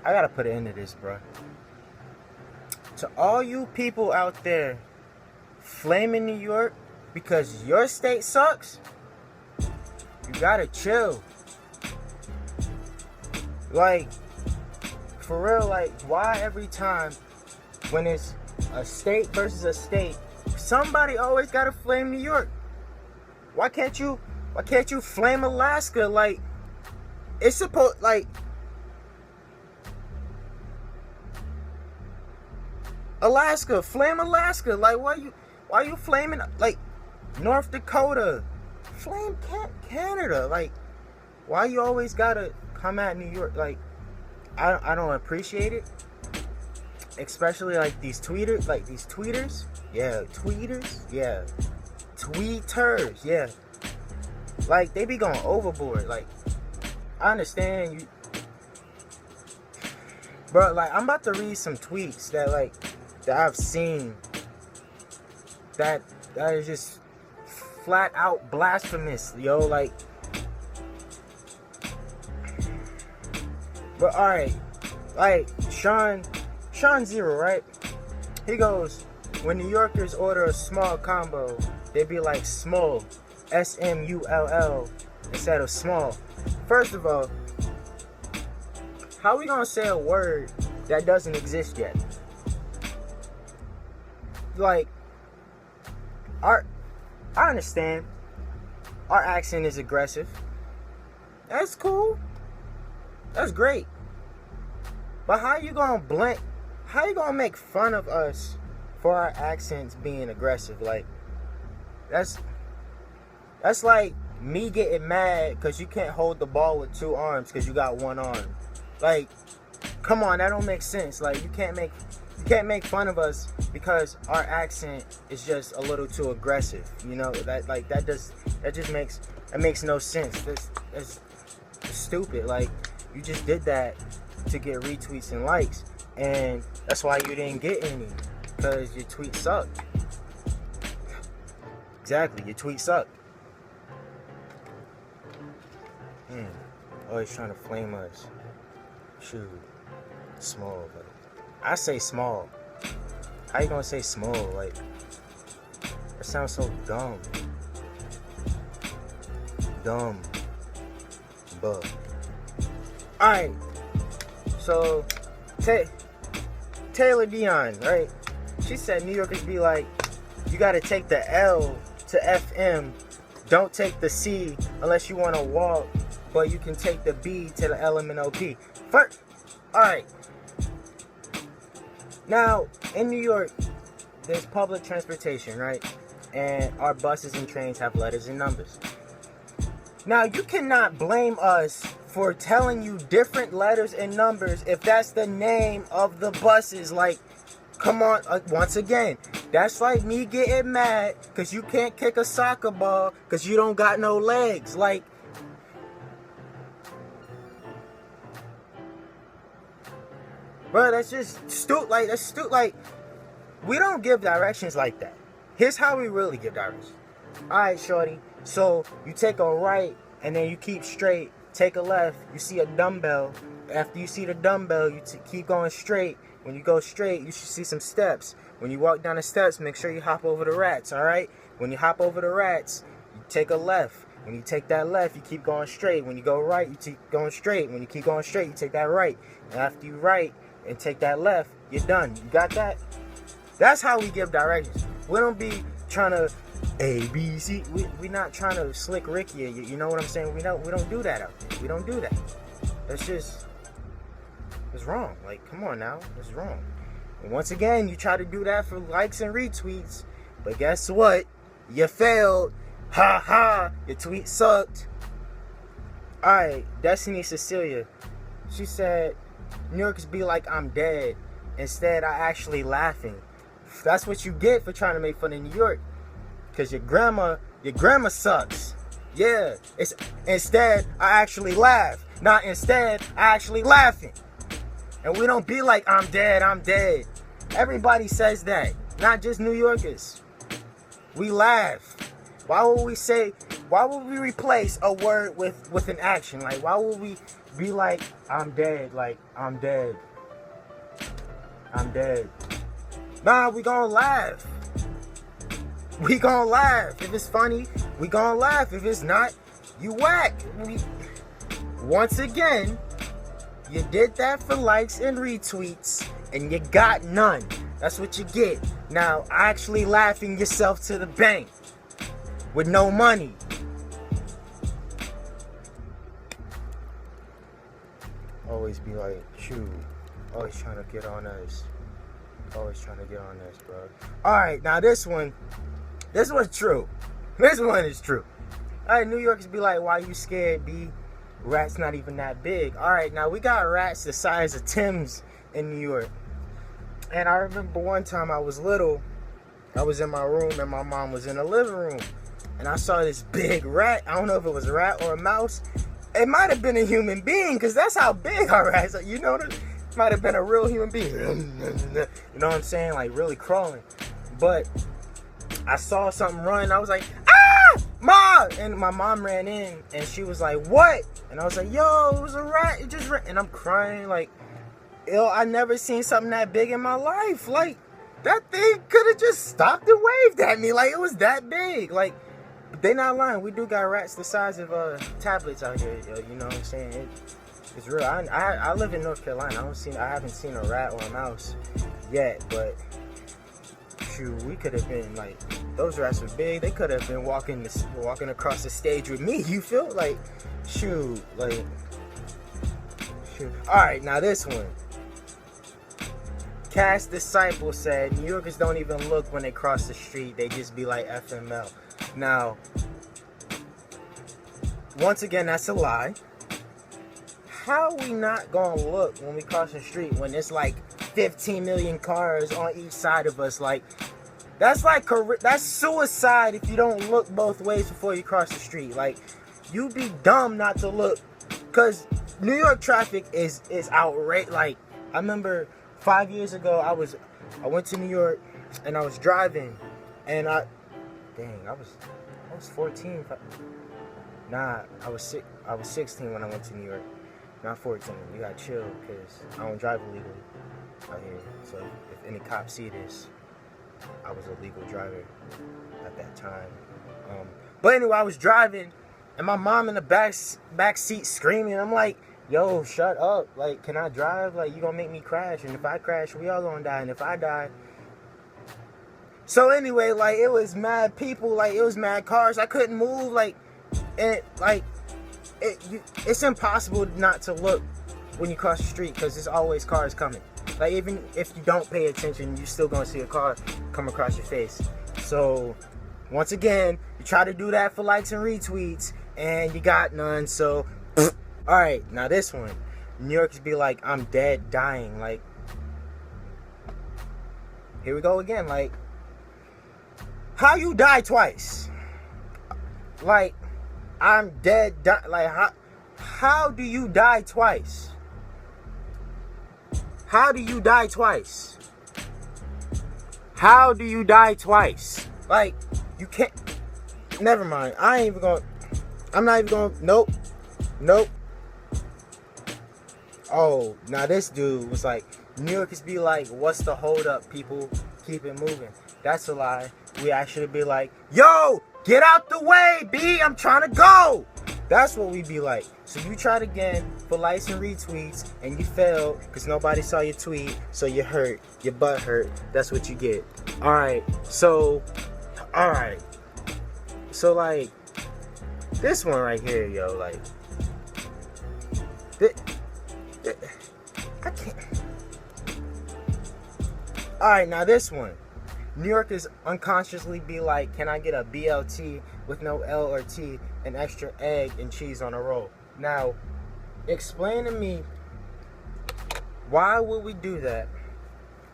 I gotta put an end to this, bro. To all you people out there flaming New York because your state sucks, you gotta chill. Like, for real, like, why every time when it's a state versus a state, somebody always gotta flame New York? Why can't you flame Alaska? Like, it's supposed, like, Alaska, flame Alaska. Like, why you flaming, like, North Dakota? Flame Canada. Like, why you always gotta come at New York? Like, I don't appreciate it. Especially like these tweeters. Yeah, tweeters, yeah. Like, they be going overboard. Like, I understand you, bro. Like, I'm about to read some tweets that I've seen that is just flat out blasphemous, yo. Like, but all right, like Sean Zero, right? He goes, when New Yorkers order a small combo, they be like small, SMULL, instead of small. First of all, how we gonna say a word that doesn't exist yet? Like, I understand our accent is aggressive. That's cool. That's great. But how you gonna make fun of us for our accents being aggressive? Like, that's like me getting mad because you can't hold the ball with two arms because you got one arm. Like, come on, that don't make sense. Like, you can't make fun of us because our accent is just a little too aggressive. You know, that makes no sense. That's stupid. Like, you just did that to get retweets and likes, and that's why you didn't get any, because your tweet sucked. Exactly, your tweet sucked. Always trying to flame us. Shoot, small, but I say small. How you gonna say small? Like, that sounds so dumb. But alright, so Taylor Dion, right? She said New Yorkers be like, you gotta take the L to FM, don't take the C unless you wanna walk, but you can take the B to the LMNOP. First, alright. Now, in New York, there's public transportation, right? And our buses and trains have letters and numbers. Now, you cannot blame us for telling you different letters and numbers if that's the name of the buses. Like, come on, once again, that's like me getting mad because you can't kick a soccer ball because you don't got no legs. Like, bro, that's just stupid. Like, that's stupid. Like, we don't give directions like that. Here's how we really give directions. Alright, shorty. So, you take a right, and then you keep straight. Take a left. You see a dumbbell. After you see the dumbbell, you keep going straight. When you go straight, you should see some steps. When you walk down the steps, make sure you hop over the rats, alright? When you hop over the rats, you take a left. When you take that left, you keep going straight. When you go right, you keep going straight. When you keep going straight, you take that right. And after you right and take that left, you're done. You got that? That's how we give directions. We don't be trying to A, B, C. We not trying to slick Ricky. You know what I'm saying? We don't do that out there. We don't do that. That's just, it's wrong. Like, come on now. It's wrong. And once again, you try to do that for likes and retweets. But guess what? You failed. Ha ha. Your tweet sucked. Alright, Destiny Cecilia. She said, New Yorkers be like, I'm dead. Instead, I actually laughing. That's what you get for trying to make fun of New York. Because your grandma sucks. Yeah. It's instead, I actually laugh. Not instead, I actually laughing. And we don't be like, I'm dead. Everybody says that. Not just New Yorkers. We laugh. Why would we say why would we replace a word with an action? Like, why would we be like, I'm dead, like, I'm dead. I'm dead. Nah, we gonna laugh. We gonna laugh. If it's funny, we gonna laugh. If it's not, you whack. Once again, you did that for likes and retweets, and you got none. That's what you get. Now, actually laughing yourself to the bank with no money. Always be like, shoot. Always trying to get on us. Always trying to get on us, bro. Alright, now this one's true. This one is true. Alright, New Yorkers be like, why you scared, B? Rats not even that big. Alright, now we got rats the size of Tim's in New York. And I remember one time I was little, I was in my room and my mom was in the living room. And I saw this big rat. I don't know if it was a rat or a mouse. It might have been a human being, because that's how big our rats are. You know, it might have been a real human being. You know what I'm saying? Like, really crawling. But I saw something run. I was like, ah, Mom! And my mom ran in, and she was like, what? And I was like, yo, it was a rat. It just ran. And I'm crying, like, yo, I never seen something that big in my life. Like, that thing could have just stopped and waved at me. Like, it was that big. Like, they not lying. We do got rats the size of tablets out here. Yo, you know what I'm saying? It's real. I live in North Carolina. I haven't seen a rat or a mouse yet. But shoot, we could have been like, those rats were big. They could have been walking across the stage with me. You feel like, shoot, like, shoot. All right, now this one. Cass Disciple said, New Yorkers don't even look when they cross the street. They just be like FML. Now, once again, that's a lie. How are we not gonna look when we cross the street when it's like 15 million cars on each side of us? Like, that's suicide if you don't look both ways before you cross the street. Like, you'd be dumb not to look, because New York traffic is outrageous. Like, I remember 5 years ago, I went to New York and I was driving, and I was 14. Nah, I was 16 when I went to New York. Not 14. You gotta chill, because I don't drive illegally out here. So if any cops see this, I was a legal driver at that time. But anyway, I was driving, and my mom in the back seat screaming. I'm like, yo, shut up. Like, can I drive? Like, you gonna make me crash. And if I crash, we all gonna die. And if I die... So anyway, like, it was mad people. Like, it was mad cars. I couldn't move. Like, and, like, it's impossible not to look when you cross the street, because there's always cars coming. Like, even if you don't pay attention, you're still gonna see a car come across your face. So, once again, you try to do that for likes and retweets, and you got none. So... Alright, now this one. New Yorkers be like, I'm dead, dying. Like, here we go again. Like, how you die twice? Like, I'm dead, like, how do you die twice? How do you die twice? How do you die twice? Like, you can't. Never mind. I'm not even going. Nope. Oh, now this dude was like, New Yorkers be like, what's the hold up, people? Keep it moving. That's a lie. We actually be like, yo, get out the way, B. I'm trying to go. That's what we be like. So you tried again for likes and retweets, and you failed because nobody saw your tweet, so you hurt. Your butt hurt. That's what you get. Alright, so, like, this one right here, yo, like, I can't. Alright, now this one. New Yorkers unconsciously be like, can I get a BLT with no L or T, an extra egg and cheese on a roll? Now, explain to me, why would we do that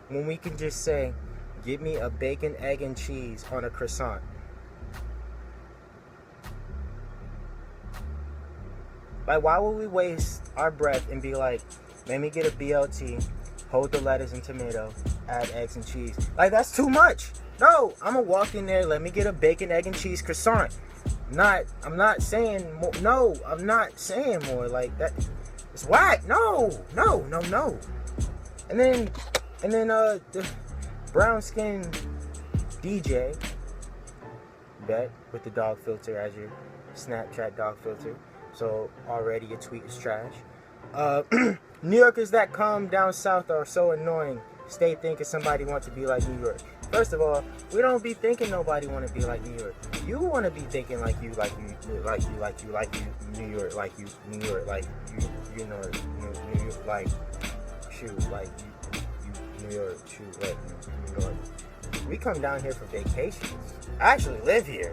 when we can just say, give me a bacon, egg, and cheese on a croissant? Like, why would we waste our breath and be like, let me get a BLT, hold the lettuce and tomato, add eggs and cheese? Like, that's too much. No, I'm gonna walk in there, let me get a bacon, egg, and cheese croissant. I'm not saying more. No, I'm not saying more like that. It's whack. No. And then the brown skin DJ, bet, with the dog filter as your Snapchat dog filter. So already your tweet is trash. New Yorkers that come down south are so annoying. Stay thinking somebody wants to be like New York. First of all, we don't be thinking nobody want to be like New York. You want to be thinking like you, New York, like you, New York, you know, New York, like, shoot, like you, New York, shoot, like New York. We come down here for vacations. I actually live here.